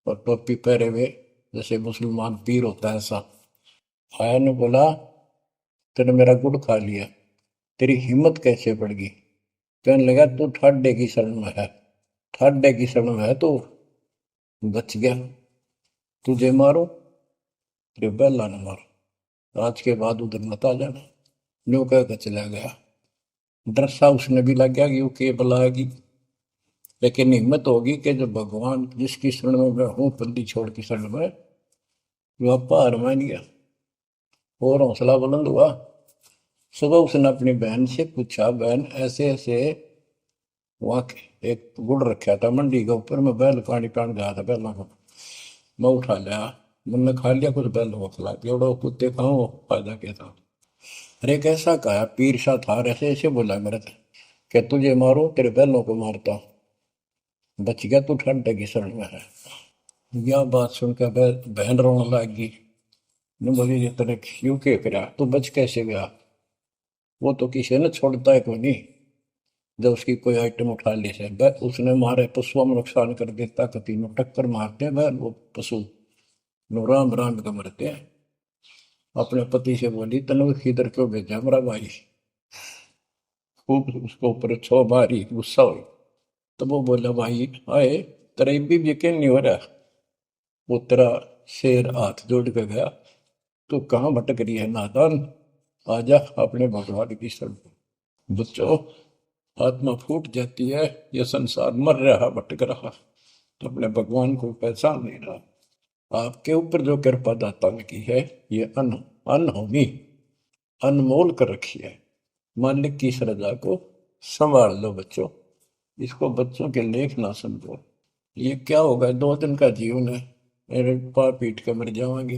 और टोपी पहरे हुए, जैसे मुसलमान पीर होता है ऐसा, आया ने बोला तूने मेरा गुड़ खा लिया, तेरी हिम्मत कैसे बढ़ गई? कहने लगा तू ठाड्डे की शरण में है, ठाड्डे की शरण में है तो बच गया, तुझे मारो तेरे बैला न मारो, आज के बाद उधर मत आ जाना। न्यू कह के चला गया। डर सा उसने भी लग गया कि वो के बुलाएगी, लेकिन हिम्मत होगी कि जो भगवान जिसकी शरण में मैं हूँ, बंदी छोड़ की शरण में, वो आपा हार मान गया और हौसला बुलंद हुआ। सुबह उसने अपनी बहन से पूछा, बहन ऐसे ऐसे, वहां एक गुड़ रखा था मंडी के ऊपर, मैं बैल पानी पान गया था बैलों को, मैं उठा लिया, मैंने खा लिया, कुछ बैलों को खिला दिया, और कुत्ते खाओ फायदा क्या था? अरे कैसा कहा पीर सा था, ऐसे ऐसे बोला मेरे से कि तुझे मारो तेरे बैलों को मारता, बच गया तू ठंडे की शरण में है। यह बात सुनकर बहन रोने लगी। ने बोली ये तेरे क्यों के करा, तू बच कैसे गया? वो तो किसी ने छोड़ता है कोई नहीं, जब उसकी कोई आइटम उठा ली से उसने मारे पशुओं में नुकसान कर देता, कति में टक्कर मारते हैं बैल, वो पशु नो राम राम का मरते हैं। अपने पति से बोली तनु इधर क्यों भेजा हमारा भाई, खूब उसको ऊपर छो मारी, गुस्सा हुई। तो वो बोला भाई आए, तेरा भी यकीन नहीं हो रहा? वो तेरा शेर हाथ जोड़ के गया, तू कहाँ भटक रही है नादान, आजा अपने भगवान की शरण। बच्चों, आत्मा फूट जाती है, यह संसार मर रहा भटक रहा, तो अपने भगवान को पहचान नहीं रहा। आपके ऊपर जो कृपा दाता ने की है, ये अनहोनी अनमोल कर रखी है। मालिक की श्रद्धा को संभाल लो बच्चों, इसको बच्चों के लेख ना समझो। ये क्या होगा, 2 दिन का जीवन है, मेरे पार पीट के मर जाओगे।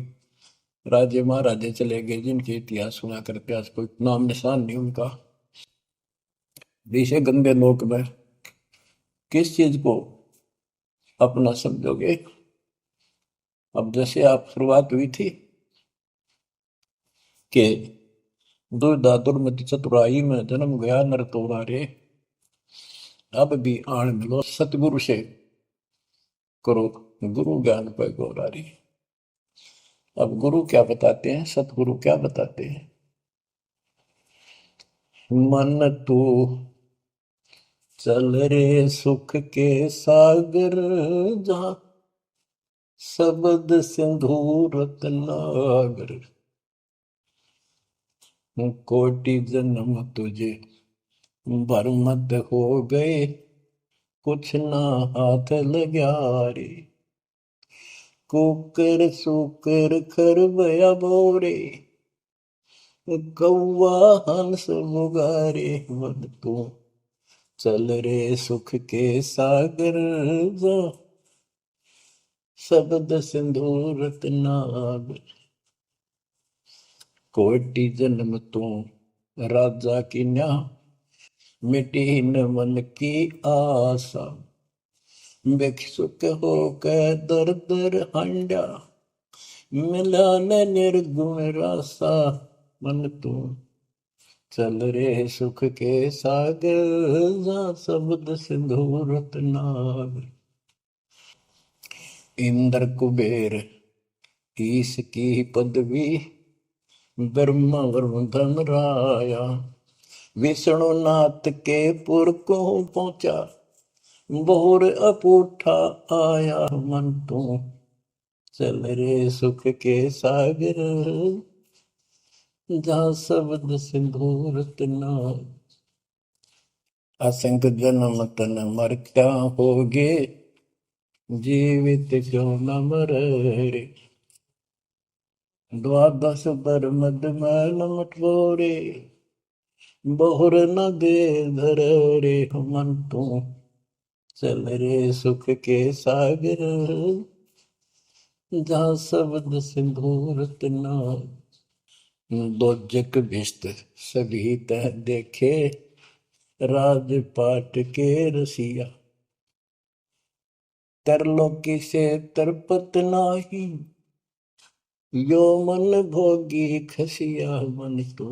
राजे महाराजे चले गए जिनके इतिहास सुना करते, आज कोई नाम निशान नहीं उनका। विषय गंदे लोक में किस चीज को अपना समझोगे? अब जैसे आप शुरुआत हुई थी कि दुर्दादुर मति चतुराई में जन्म गया नर तोरा रे, अब भी आण मिलो सतगुरु से करो गुरु ज्ञान पर गौरारी। अब गुरु क्या बताते हैं, सतगुरु क्या बताते हैं? मन तू चल रे सुख के सागर, जहाँ शब्द सिंधु रत्नागर, कोटि जन्म तुझे बरमत हो गए, कुछ ना हाथ लग्या रे। कुकर सुकर खरबया बोरे, कौआ हंस मुगारे। वद तू चल रे सुख के सागर, जा शब्द सिंधु रत्नागर। कोटि जन्म तू राजा की न्या, मिटी न मन की आशा। भिक्षुक होकर दर दर हंडा, मिला न निर्गुण रासा। मन तू चल रे सुख के सागर, जा शब्द सिंधु रत्नागर। इंद्र कुबेर ईश की पदवी, ब्रह्म वरुण धन राया। विष्णु नाथ के पुर को पहुंचा, बोर अपूठा आया। मन तू चल रे सुख के सागर, जा शब्द सिंधु रत्नागर। असंग जन्म तन मर क्या होगे, जीवित क्यों न मरे रे। द्वादश बर मद मैल मटोरे, बहुर न दे धर रे। मन तू चल रे सुख के सागर, जा शब्द सिंधु रत्नागर। दोजक भिष्ट सभी तह देखे, राजपाट के रसिया। तरलोकी से तरपत नाही, यो मन भोगी खसिया। मन तू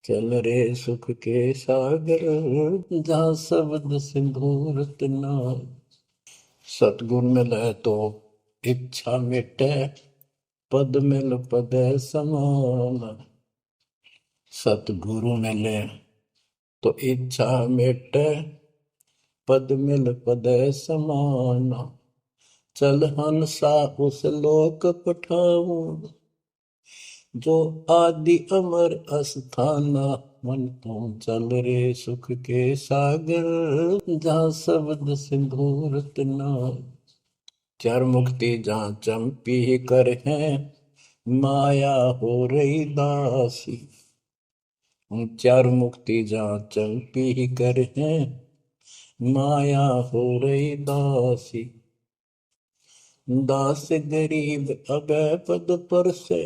चल रे सुख के सागर, जा शब्द सिंधु रत्नागर। सतगुण मिले तो इच्छा मिटे, पद मिल पद समान। सतगुरु मिले तो इच्छा मिटे, पद मिल पद समान। चल हंसा उस लोक पठाऊं, जो आदि अमर अस्थाना। मन तू चल रे सुख के सागर, जा शब्द सिंधु रत्नागर। चार मुक्ति जहाँ चंपी कर है, माया हो रही दासी। चार मुक्ति जहाँ चंपी कर है, माया हो रही दासी। दास गरीब अभय पद पर से,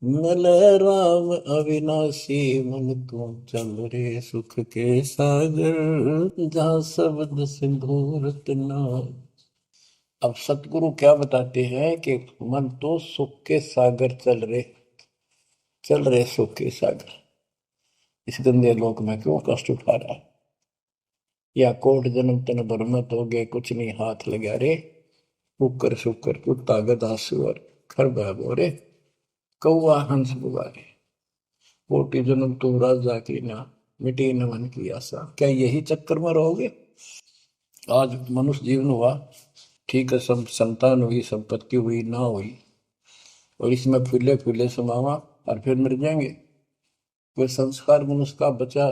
मिले राम अविनाशी। मन तू चल रे सुख के सागर, जा शब्द सिंधु रत्नागर। अब सतगुरु क्या बताते हैं कि मन तो सुख के सागर चल रहे सुख के सागर। इस गंदे लोक में क्यों कष्ट उठा रहा है? या कोट जन्म तन बरमत हो गए, कुछ नहीं हाथ लगा रे। कुकर शुकर कुत्ता गधा सुअर खरबा बोरे, कौआ हंस बुगारे। कोटि जन्म तू राजा की ना, मिटी न मन की आशा। क्या यही चक्कर में रहोगे? आज मनुष्य जीवन हुआ, ठीक है, सब संतान हुई, संपत्ति हुई ना हुई, और इसमें फूले फूले समावा और फिर मर जाएंगे। कोई संस्कार मनुष्य का बचा,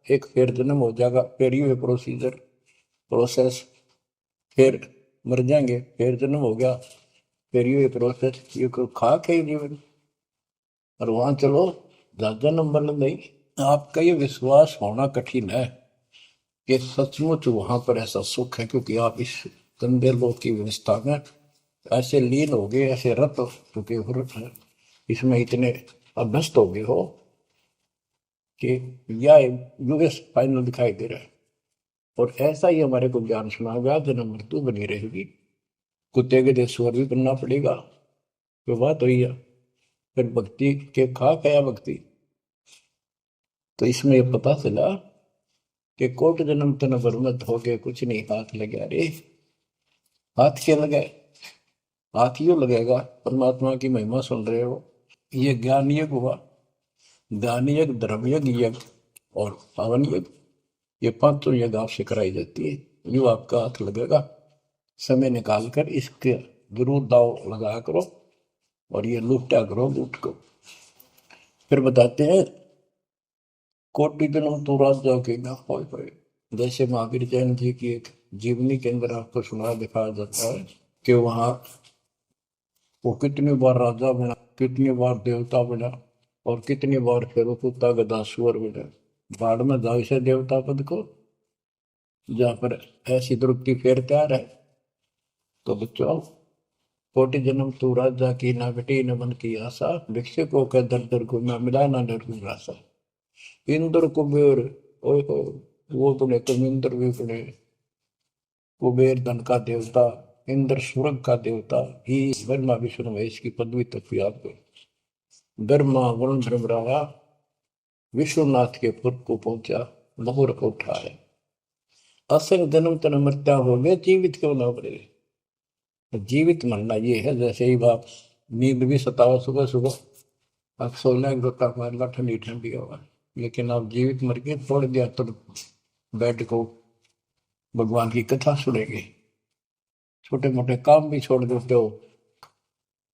एक फिर जन्म हो जाएगा, फिर ये प्रोसेस, फिर मर जाएंगे, फिर जन्म हो गया, फिर ये प्रोसेस। ये कोई खाक है जीवन? और वहां चलो ज्यादा नंबर नहीं। आपका ये विश्वास होना कठिन है कि सचमुच वहां पर ऐसा सुख है, क्योंकि आप इस गंदे लोक की व्यवस्था में ऐसे लीन हो गए, ऐसे रत हो चुके हो, इसमें इतने अभ्यस्त हो गए हो कि यह यूएस फाइनल दिखाई दे रहा है। और ऐसा ही हमारे को ज्ञान सुना गया, जन्म मृत्यु बनी रहेगी, कुत्ते के देश स्वर भी बनना पड़ेगा। तो बात हुई है, फिर भक्ति के खा गया भक्ति। तो इसमें यह पता चला कि कोट जन्म तन बरमत हो गए, कुछ नहीं हाथ लगे। अरे हाथ क्या लगे? हाथ यूं लगेगा, परमात्मा की महिमा सुन रहे हो, ये ज्ञान यज्ञ हुआ। ज्ञान यज्ञ, धर्म यज्ञ, यज्ञ और पावन यज्ञ, ये पांचों यज्ञ आपसे कराई जाती है। यूं आपका हाथ लगेगा, समय निकाल कर इसके जरूर दाव लगाया करो और ये लूटा करो लूट को। फिर बताते हैं कोटि जन्म तो राजा के ना होए होए। जैसे महावीर जैन जी की एक जीवनी के अंदर आपको सुना दिखाया जाता है कि वहां वो कितनी बार राजा बना, कितनी बार देवता बना और कितनी बार फिर वो कुत्ता गधा सुअर बना। बाढ़ में जाओ से देवता पद को, जहां पर ऐसी द्रुपति फेर तैयार है। तो बच्चों कोटि जन्म तू राजा की ना बेटी न मन की आशा, भिक्षुक को कह दर दर को मैं मिला ना डर रासा। इंद्र कुबेर ओए हो, वो बने कमिंद्र भी बने। कुबेर धन का देवता, इंद्र स्वर्ग का देवता ही, ब्रह्मा विष्णु महेश की पदवी तक भी आपको। ब्रह्मा वरुण ब्रह्मरावा विश्वनाथ के पुर को पहुंचा, बहुर को उठाया। असंग जन्म तन मृत्या हो गए, जीवित क्यों ना मरे। जीवित मरना ये है जैसे ही बाप नींद भी सताओ सुबह सुबह, आप सोलह गोता मारना ठंडी ठंडी होगा, लेकिन आप जीवित मर के छोड़ दिया तो बैठ को भगवान की कथा सुनेंगे, छोटे मोटे काम भी छोड़ देते हो,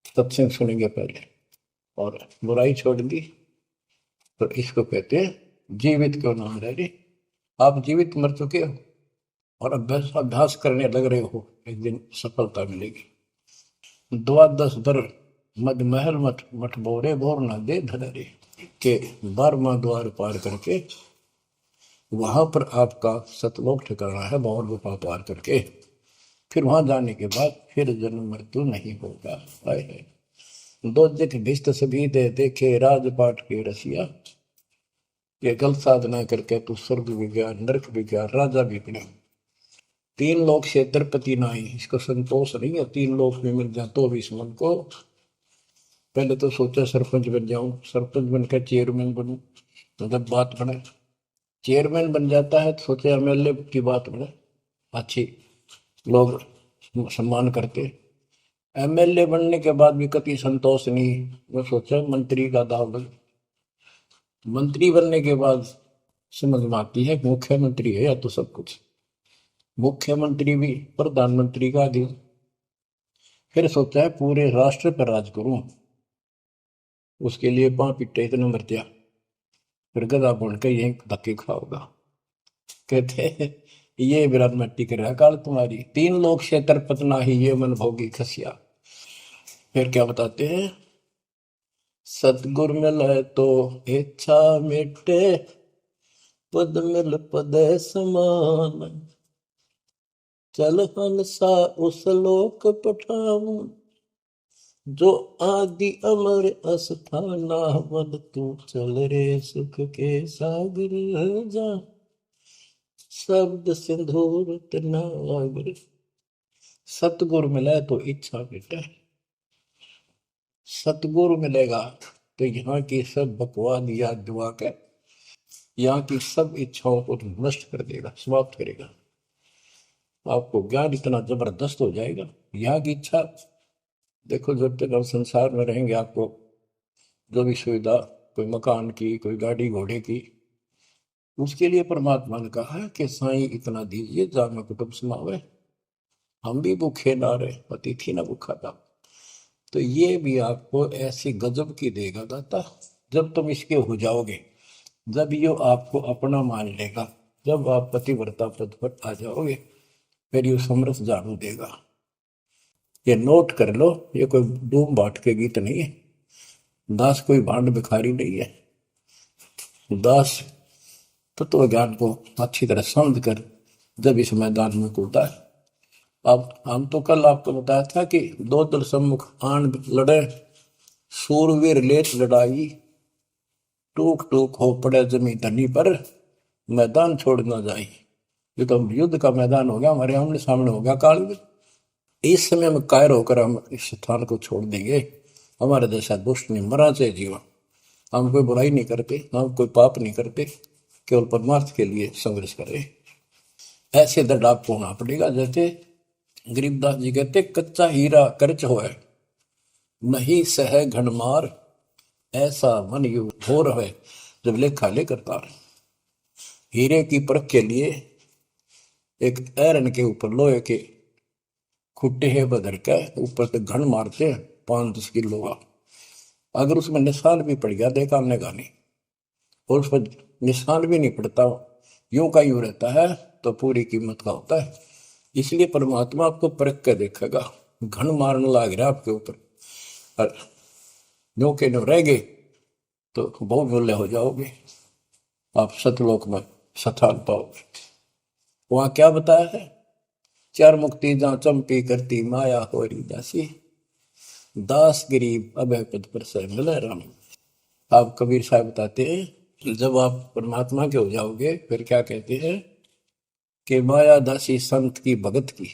सत्संग सुनेंगे पहले, और बुराई छोड़ दी तो इसको कहते हैं जीवित क्यों ना मरे। आप जीवित मर चुके हो और अभ्यास अभ्यास करने लग रहे हो, एक दिन सफलता मिलेगी। द्वादश दर मद महल मठ मठ बोरे बोर न दे धरे के 12वां द्वार पार करके वहां पर आपका सतलोक ठिकाना है, भौर गुफा पार करके फिर वहां जाने के बाद फिर जन्म मृत्यु नहीं होगा। है दो जित भिष्ट सभी दे देखे राजपाट के रसिया, ये गलत साधना करके तू स्वर्ग भी गया, नरक भी गया, राजा भी बना। तीन लोग क्षेत्रपति नाही, इसको संतोष नहीं है, तीन लोग में मिल जाए तो भी इस मन को। पहले तो सोचा सरपंच बन जाऊं, सरपंच बनकर चेयरमैन बनूं, तो जब बात बने चेयरमैन बन जाता है तो सोचे एमएलए की बात बने, अच्छी लोग सम्मान करते। एमएलए बनने के बाद भी कभी संतोष नहीं, मैं सोचा मंत्री का दाव बन। मंत्री बनने के बाद समझ में आती है मुख्यमंत्री है या तो सब कुछ, मुख्यमंत्री भी प्रधानमंत्री का अधीन। फिर सोचा है पूरे राष्ट्र पर राज करूं, उसके लिए पां पिट्टे इतने मर दिया, फिर गधा बुन के यही धक्के खाओगा। कहते हैं ये विराट मट्टी कर रहा काल तुम्हारी, तीन लोग क्षेत्र पतना ही ये मन भोगी खसिया। फिर क्या बताते हैं, सतगुर मिले तो इच्छा मिटे, पद मिल पद समान, चल हंसा उस लोक पठाऊं, जो आदि अमर अस्थाना, मन तू चल रे सुख के सागर जा, शब्द सिंधुर नागर। सतगुरु मिले तो इच्छा मिटे, सतगुरु मिलेगा तो यहाँ की सब बकवाद याद दुआ के यहाँ की सब इच्छाओं को नष्ट कर देगा, समाप्त करेगा। आपको ज्ञान इतना जबरदस्त हो जाएगा। यहाँ की इच्छा देखो, जब तक हम संसार में रहेंगे आपको जो भी सुविधा, कोई मकान की, कोई गाड़ी घोड़े की, उसके लिए परमात्मा ने कहा है कि साईं इतना दीजिए जामे कुटुंब समावे, हम भी भूखे ना रहे, अतिथि ना भूखा था। तो ये भी आपको ऐसी गजब की देगा दाता, जब तुम इसके हो जाओगे, जब ये आपको अपना मान लेगा, जब आप पतिव्रता पद पर आ जाओगे, फिर ये समरस झाड़ू देगा। ये नोट कर लो, ये कोई डूम बाट के गीत नहीं है, दास कोई भांड भिखारी नहीं है। दास तत्व ज्ञान को अच्छी तरह समझ कर जब इस मैदान में कूदा है। अब हम तो कल आपको बताया था कि दो दल सम्मुख आन लड़े, सूरवीर लेत लड़ाई, टूक टूक हो पड़े जमी धनी पर, मैदान छोड़ ना जाए। ये तो युद्ध का मैदान हो गया, हमारे आमने सामने हो गया काल में। इस समय में कायर होकर हम इस स्थान को छोड़ देंगे, हमारे जैसा दुष्ट नहीं मरा चाहे जीवन। हम कोई बुराई नहीं करते, हम कोई पाप नहीं करते, केवल परमार्थ के लिए संघर्ष करें। ऐसे दृढ़ आपको होना पड़ेगा। जैसे गरीबदास जी कहते, कच्चा हीरा करच होए, नहीं सह घनमार, ऐसा मन यू घोर है जब लेखा ले करता। हीरे की परख के लिए एक ऐरन के ऊपर लोहे के खुट्टे है बदर के ऊपर से घन मारते हैं 5-10 किलो का। अगर उसमें निशान भी पड़ गया देखा हमने गानी, और उस पर निशान भी नहीं पड़ता, यूं का यूं रहता है, तो पूरी कीमत का होता है। इसलिए परमात्मा आपको परख कर देखेगा। घन मारने लग रहा है आपके ऊपर, और यूं के नो रह गए तो बहुत मूल्य हो जाओगे, आप सतलोक में स्थान पाओगे। वहां क्या बताया है, चार मुक्ति जहां चंपी करती माया होरी दासी, दास गरीब अभय पद पर से मिले राम। आप कबीर साहब बताते हैं जब आप परमात्मा के हो जाओगे फिर क्या कहते हैं कि माया दासी संत की भगत की,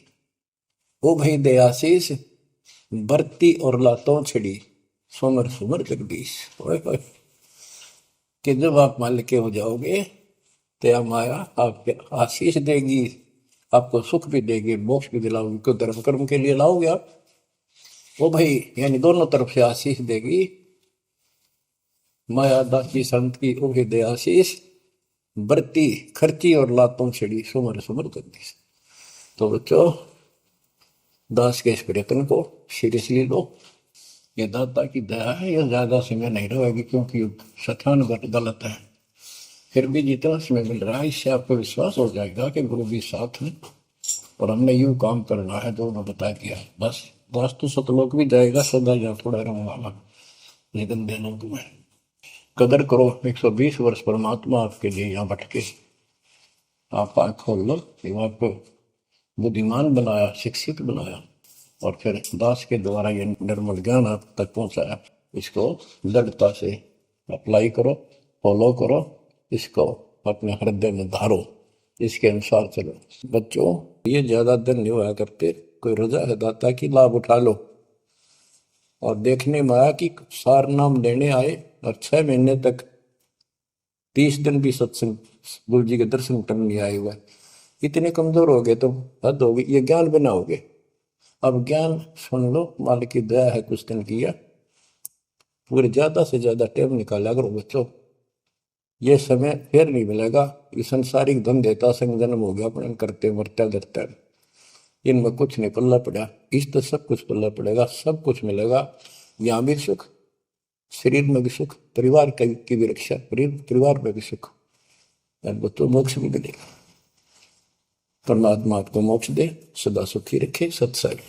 ओ भाई दयाशीष बरती और लातों छिड़ी, सुमर सुमर जगदीश। कि जब आप मान के हो जाओगे तो यह माया आपके आशीष देगी, आपको सुख भी देगी, मोक्ष भी दिलाओगी, क्यों धर्म कर्म के लिए लाओगे आप, वो भाई यानी दोनों तरफ से आशीष देगी। माया दासी संत की ओ हृदय आशीष, बरती खर्ची और लातों छिड़ी, सुमर सुमर जगदीश। तो बच्चों दास के इस प्रयत्न को सीरियसली लो, ये दाता की दया है, ये ज्यादा समय नहीं रहेगी क्योंकि स्थान गलत है। फिर भी जितना समय मिल रहा है इससे आपको विश्वास हो जाएगा कि गुरु भी साथ है और हमने यूं काम करना है जो उन्होंने बता दिया। बस वास्तु सतलोक भी जाएगा, सदा या थोड़ा रहूंगा लेकिन दिनों में कदर करो। 120 वर्ष परमात्मा आपके लिए यहाँ भटके, आप आँख खोल लो, आपको बुद्धिमान बनाया, शिक्षित बनाया, और फिर दास के द्वारा ये निर्मल ज्ञान आप तक पहुंचाया। इसको दृढ़ता से अप्लाई करो, फॉलो करो, इसको अपने हृदय में धारो, इसके अनुसार चलो। बच्चों ये ज्यादा दिन नहीं हुआ करते, कोई रजा है दाता की, लाभ उठा लो। और देखने में आया कि सार नाम लेने आए और 6 महीने तक 30 दिन भी सत्संग गुरु जी के दर्शन करने नहीं आए हुए, इतने कमजोर हो गए तो हद होगी, ये ज्ञान बनाओगे। अब ज्ञान सुन लो, मालिक की दया है कुछ दिन किया, पूरे ज्यादा से ज्यादा टाइम निकाला करो बच्चों, ये समय फिर नहीं मिलेगा। ये संसारिक धन देता संग जन्म हो गया अपने करते मरते धरते, इनमें कुछ नहीं पल्ला पड़ा, इस तो सब कुछ पल्ला पड़ेगा, सब कुछ मिलेगा। यहाँ भी सुख, शरीर में भी सुख, परिवार की भी रक्षा, परिवार में भी सुख, बच्चों मोक्ष भी मिलेगा। परमात्मा आपको मोक्ष दे, सदा सुखी रखे। सत्संग।